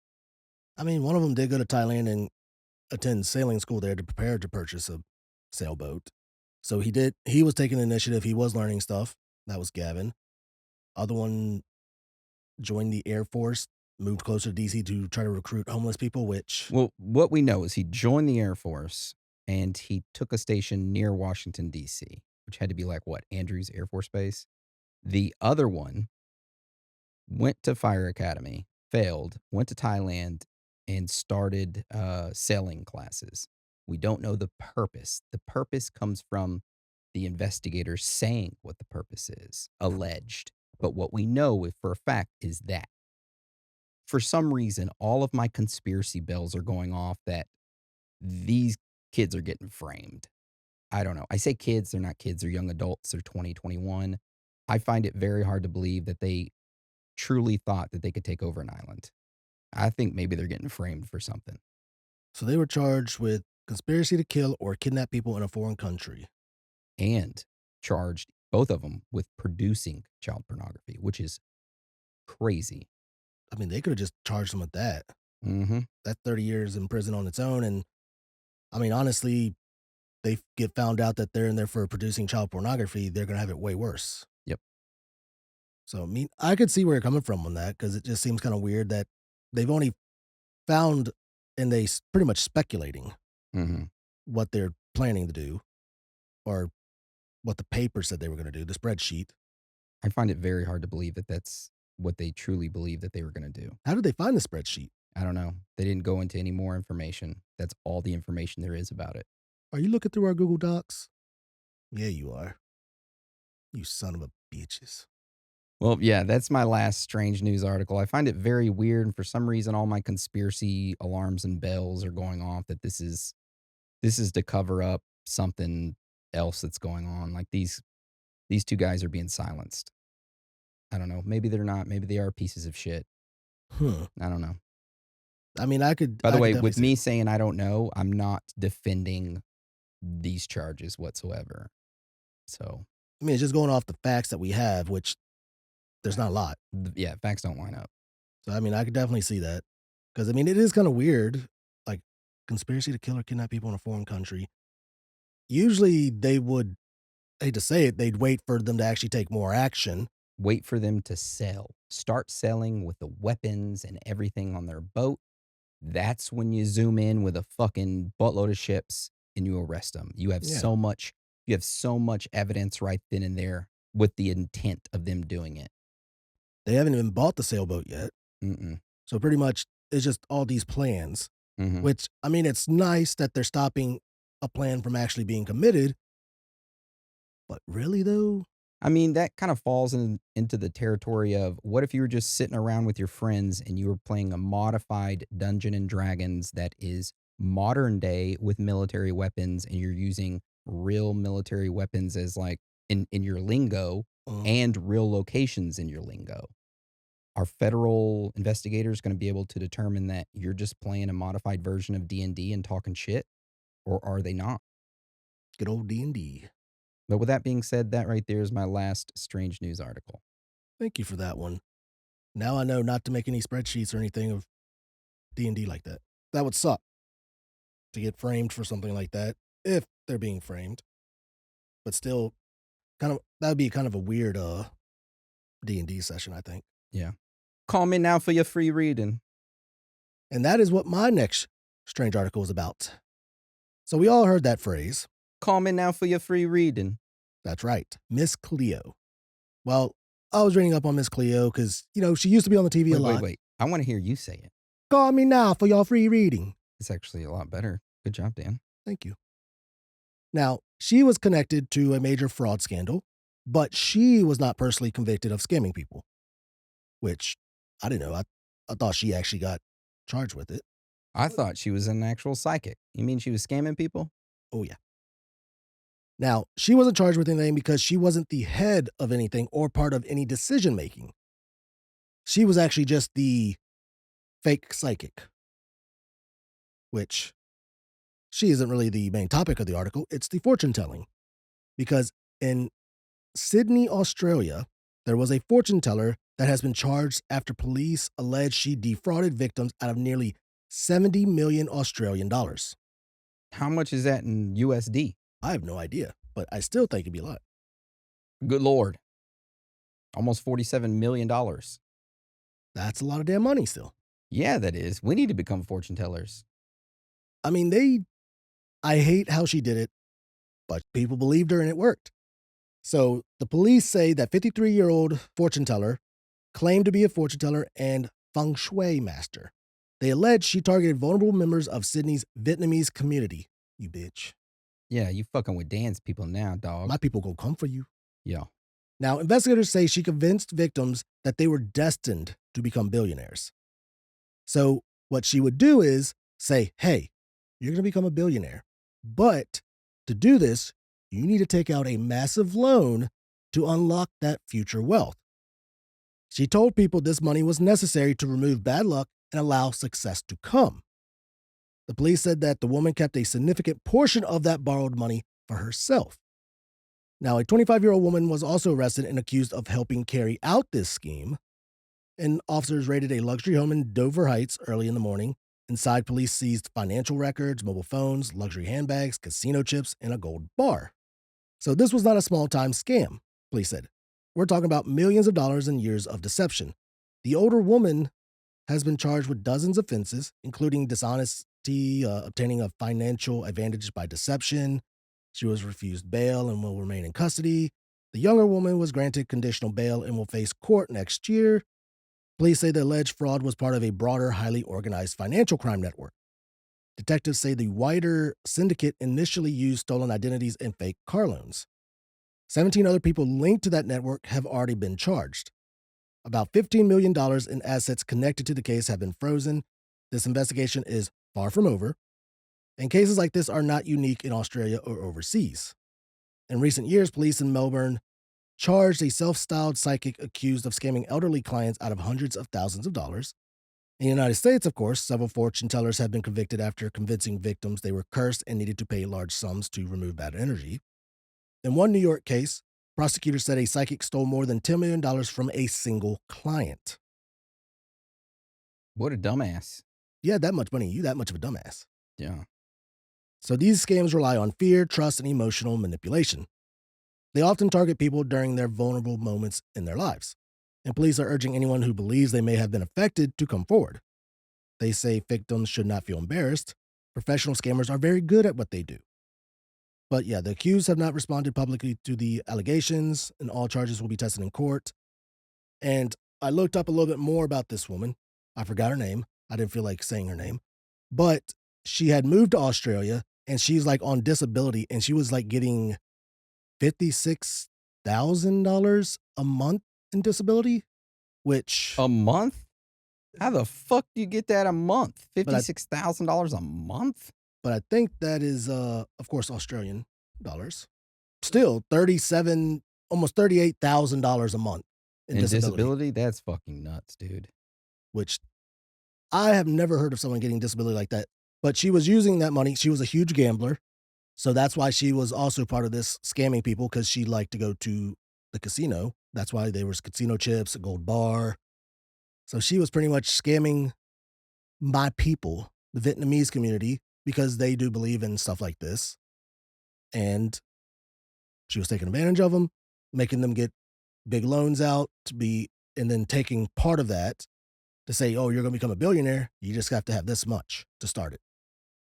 I mean, one of them did go to Thailand and attend sailing school there to prepare to purchase a sailboat. So he was taking the initiative, he was learning stuff. That was Gavin. Other one joined the Air Force, moved closer to DC to try to recruit homeless people, which Well, what we know is he joined the Air Force and he took a station near Washington, D.C., which had to be like what, Andrews Air Force Base? The other one went to Fire Academy, failed, went to Thailand, and started sailing classes. We don't know the purpose. The purpose comes from the investigators saying what the purpose is, alleged. But what we know for a fact is that for some reason, all of my conspiracy bells are going off that these kids are getting framed. I don't know. I say kids, they're not kids, they're young adults, they're 20, 21. I find it very hard to believe that they truly thought that they could take over an island. I think maybe they're getting framed for something so they were charged with conspiracy to kill or kidnap people in a foreign country. and charged both of them with producing child pornography, which is crazy. I mean, they could have just charged them with that. Mhm. That's 30 years in prison on its own. And I mean, honestly, they get found out that they're in there for producing child pornography, they're going to have it way worse. Yep. So, I mean, I could see where you're coming from on that because it just seems kind of weird that they've only found and pretty much speculating Mhm. what they're planning to do or what the paper said they were going to do, the spreadsheet. I find it very hard to believe that that's what they truly believe that they were gonna do. How did they find the spreadsheet? I don't know. They didn't go into any more information. That's all the information there is about it. Are you looking through our Google Docs? Yeah, you are. You son of a bitches. Well, yeah, that's my last strange news article. I find it very weird, and for some reason, all my conspiracy alarms and bells are going off that this is to cover up something else that's going on. Like these two guys are being silenced. I don't know. Maybe they're not. Maybe they are pieces of shit. Hmm. I don't know. I mean, By the I could way, definitely with see. me saying I don't know, I'm not defending these charges whatsoever. So, I mean, it's just going off the facts that we have, which there's not a lot. yeah, facts don't line up. So, I mean, I could definitely see that. Because, I mean, it is kind of weird. Like, conspiracy to kill or kidnap people in a foreign country. Usually they would, I hate to say it, they'd wait for them to actually take more action. Wait for them to sell. Start selling with the weapons and everything on their boat. That's when you zoom in with a fucking buttload of ships and you arrest them. Yeah. You have so much evidence right then and there with the intent of them doing it. They haven't even bought the sailboat yet. Mm-mm. So, pretty much It's just all these plans, Mhm. which, I mean, it's nice that they're stopping a plan from actually being committed, but really, though? I mean, that kind of falls into the territory of what if you were just sitting around with your friends and you were playing a modified Dungeon and Dragons that is modern day with military weapons and you're using real military weapons as like in your lingo Uh, and real locations in your lingo. Are federal investigators going to be able to determine that you're just playing a modified version of D&D and talking shit or are they not? Good old D&D. But with that being said, that right there is my last strange news article. Thank you for that one. Now I know not to make any spreadsheets or anything of D&D like that. That would suck to get framed for something like that, if they're being framed. But still, kind of that would be kind of a weird D&D session, I think. Yeah. Call me now for your free reading. And that is what my next strange article is about. So we all heard that phrase. Call me now for your free reading. That's right, Miss Cleo. Well, I was reading up on Miss Cleo because, she used to be on the TV a Wait, wait, lot. wait. I want to hear you say it. Call me now for your free reading. It's actually a lot better. Good job, Dan. Thank you. Now, she was connected to a major fraud scandal, but she was not personally convicted of scamming people, which I didn't know. I thought she actually got charged with it. I thought she was an actual psychic. You mean she was scamming people? Oh, yeah. Now, she wasn't charged with anything because she wasn't the head of anything or part of any decision making. She was actually just the fake psychic, which she isn't really the main topic of the article. It's the fortune telling. Because in Sydney, Australia, there was a fortune teller that has been charged after police allege she defrauded victims out of nearly 70 million Australian dollars. How much is that in USD? I have no idea, but I still think it'd be a lot. Good Lord. Almost $47 million. That's a lot of damn money still. Yeah, that is. We need to become fortune tellers. I mean, I hate how she did it, but people believed her and it worked. So the police say that 53-year-old fortune teller claimed to be a fortune teller and feng shui master. They allege she targeted vulnerable members of Sydney's Vietnamese community. You bitch. Yeah, you fucking with Dan's people now, dog. My people gonna come for you. Yeah. Now, investigators say she convinced victims that they were destined to become billionaires. So what she would do is say, hey, you're gonna become a billionaire. But to do this, you need to take out a massive loan to unlock that future wealth. She told people this money was necessary to remove bad luck and allow success to come. The police said that the woman kept a significant portion of that borrowed money for herself. Now, a 25-year-old woman was also arrested and accused of helping carry out this scheme. And officers raided a luxury home in Dover Heights early in the morning. Inside, police seized financial records, mobile phones, luxury handbags, casino chips, and a gold bar. So this was not a small-time scam, police said. We're talking about millions of dollars and years of deception. The older woman has been charged with dozens of offenses, including dishonesty, obtaining a financial advantage by deception. She was refused bail and will remain in custody. The younger woman was granted conditional bail and will face court next year. Police say the alleged fraud was part of a broader, highly organized financial crime network. Detectives say the wider syndicate initially used stolen identities and fake car loans. 17 other people linked to that network have already been charged. About $15 million in assets connected to the case have been frozen. This investigation is far from over, and cases like this are not unique in Australia or overseas. In recent years, police in Melbourne charged a self-styled psychic accused of scamming elderly clients out of hundreds of thousands of dollars. In the United States, of course, several fortune tellers have been convicted after convincing victims they were cursed and needed to pay large sums to remove bad energy. In one New York case, prosecutors said a psychic stole more than $10 million from a single client. What a dumbass. You had that much money, you that much of a dumbass. Yeah. So these scams rely on fear, trust, and emotional manipulation. They often target people during their vulnerable moments in their lives, and police are urging anyone who believes they may have been affected to come forward. They say victims should not feel embarrassed. Professional scammers are very good at what they do. But yeah, the accused have not responded publicly to the allegations, and all charges will be tested in court. And I looked up a little bit more about this woman. I forgot her name, I didn't feel like saying her name. But she had moved to Australia and she's like on disability and she was like getting $56,000 a month in disability, which, A month? How the fuck do you get that a month? but I, $56,000 a month? but I think that is, of course, Australian dollars. Still 37, almost $38,000 a month in And disability, disability? That's fucking nuts, dude. which I have never heard of someone getting disability like that. But she was using that money. She was a huge gambler. So that's why she was also part of this scamming people because she liked to go to the casino. That's why there was casino chips, a gold bar. So she was pretty much scamming my people, the Vietnamese community, because they do believe in stuff like this. And she was taking advantage of them, making them get big loans out to be, and then taking part of that to say, oh, you're going to become a billionaire. You just have to have this much to start it,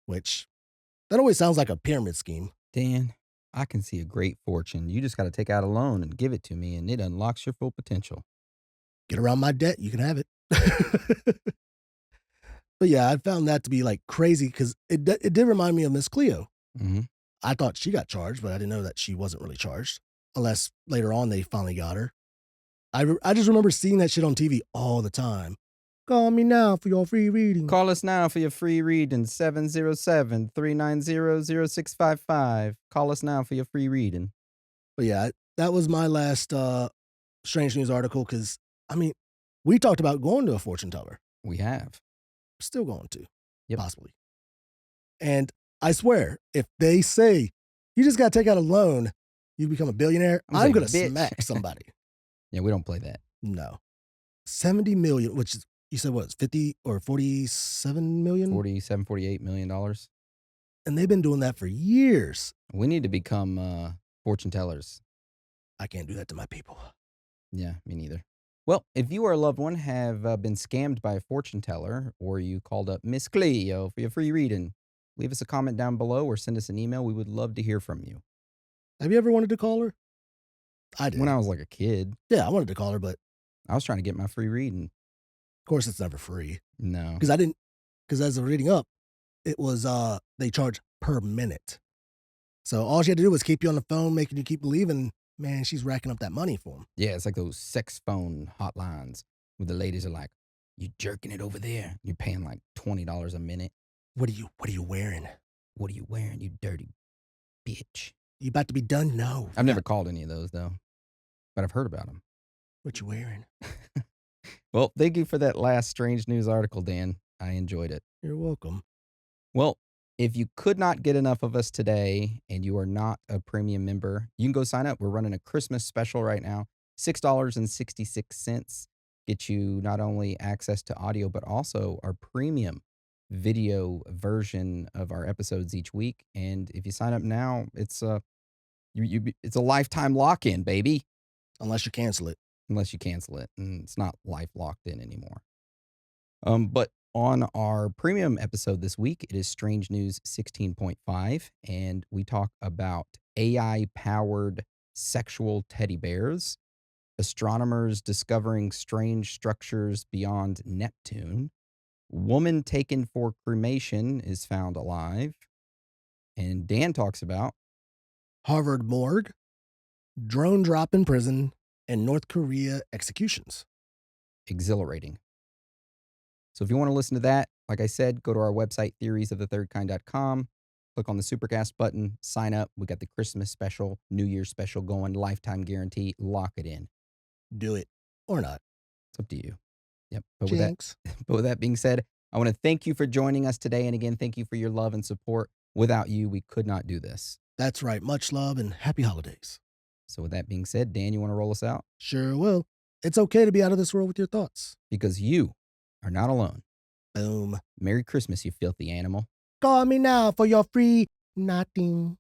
which that always sounds like a pyramid scheme. Dan, I can see a great fortune. You just got to take out a loan and give it to me, and it unlocks your full potential. Get around my debt, you can have it. But yeah, I found that to be like crazy because it did remind me of Miss Cleo. Mm-hmm. I thought she got charged, but I didn't know that she wasn't really charged unless later on they finally got her. I just remember seeing that shit on TV all the time. Call me now for your free reading. Call us now for your free reading, 707-390-0655. Call us now for your free reading. But yeah, that was my last strange news article because, I mean, we talked about going to a fortune teller. We have. Still going to, Yep. possibly. And I swear, if they say you just got to take out a loan, you become a billionaire, I'm going to smack somebody. Yeah, we don't play that. No. 70 million, which is, you said what, it's 50 or 47 million? 47, $48 million. And they've been doing that for years. We need to become fortune tellers. I can't do that to my people. Yeah, me neither. Well, if you or a loved one have been scammed by a fortune teller, or you called up Miss Cleo for your free reading, leave us a comment down below or send us an email. We would love to hear from you. Have you ever wanted to call her? I did. When I was like a kid, Yeah, I wanted to call her, but I was trying to get my free reading. of course it's never free. No. Because as of reading up, it was, they charge per minute. So all she had to do was keep you on the phone, making you keep believing, man, she's racking up that money for him. Yeah, it's like those sex phone hotlines where the ladies are like, you jerking it over there. You're paying like $20 a minute. What are you wearing? What are you wearing, you dirty bitch? You about to be done? No. I've never called any of those, though, but I've heard about them. What you wearing? Well, thank you for that last strange news article, Dan. I enjoyed it. You're welcome. Well, if you could not get enough of us today and you are not a premium member, you can go sign up. We're running a Christmas special right now. $6.66 get you not only access to audio, but also our premium video version of our episodes each week. And if you sign up now, it's a lifetime lock-in, baby. Unless you cancel it. Unless you cancel it, and it's not life locked in anymore. But on our premium episode this week, it is Strange News 16.5, and we talk about AI-powered sexual teddy bears, astronomers discovering strange structures beyond Neptune, woman taken for cremation is found alive, and Dan talks about Harvard morgue, drone drop in prison, and North Korea executions. exhilarating. So if you want to listen to that, like I said, go to our website, theoriesofthethirdkind.com, click on the Supercast button, sign up. We got the Christmas special, New Year's special going, lifetime guarantee, lock it in. Do it or not. It's up to you. Yep. But with that being said, I want to thank you for joining us today. And again, thank you for your love and support. Without you, we could not do this. That's right. Much love and happy holidays. So with that being said, Dan, you want to roll us out? Sure will. It's okay to be out of this world with your thoughts. Because you are not alone. Boom. Merry Christmas, you filthy animal. Call me now for your free nothing.